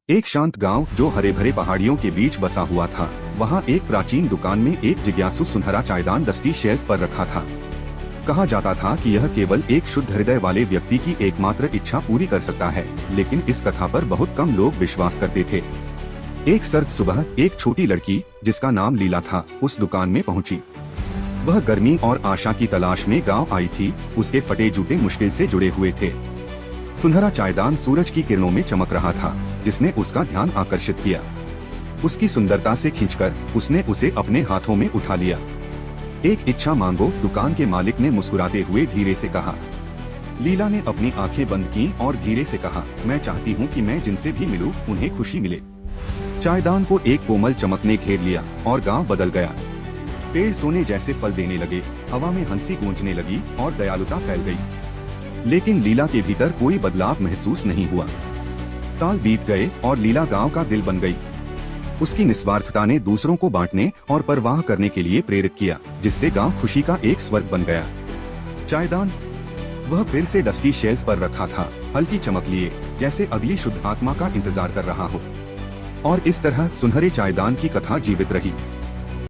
एक शांत गांव जो हरे भरे पहाड़ियों के बीच बसा हुआ था। वहां एक प्राचीन दुकान में एक जिज्ञासु सुनहरा चायदान डस्टी शेल्फ पर रखा था। कहा जाता था कि यह केवल एक शुद्ध हृदय वाले व्यक्ति की एकमात्र इच्छा पूरी कर सकता है, लेकिन इस कथा पर बहुत कम लोग विश्वास करते थे। एक सर्द सुबह एक छोटी लड़की जिसका नाम लीला था, उस दुकान में पहुंची। वह गर्मी और आशा की तलाश में गांव आई थी। उसके फटे जूते मुश्किल से जुड़े हुए थे। सुनहरा चायदान सूरज की किरणों में चमक रहा था, जिसने उसका ध्यान आकर्षित किया। उसकी सुंदरता से खींचकर उसने उसे अपने हाथों में उठा लिया। एक इच्छा मांगो, दुकान के मालिक ने मुस्कुराते हुए धीरे से कहा। लीला ने अपनी आंखें बंद की और धीरे से कहा, मैं चाहती हूँ कि मैं जिनसे भी मिलूं उन्हें खुशी मिले। चायदान को एक कोमल चमक ने घेर लिया और गांव बदल गया। पेड़ सोने जैसे फल देने लगे, हवा में हंसी गूंजने लगी और दयालुता फैल गई। लेकिन लीला के भीतर कोई बदलाव महसूस नहीं हुआ। साल बीत गए और लीला गांव का दिल बन गई। उसकी निस्वार्थता ने दूसरों को बांटने और परवाह करने के लिए प्रेरित किया, जिससे गांव खुशी का एक स्वर्ग बन गया। चायदान, वह फिर से डस्टी शेल्फ पर रखा था, हल्की चमक लिए, जैसे अगली शुद्ध आत्मा का इंतजार कर रहा हो। और इस तरह सुनहरे चायदान की कथा जीवित रही।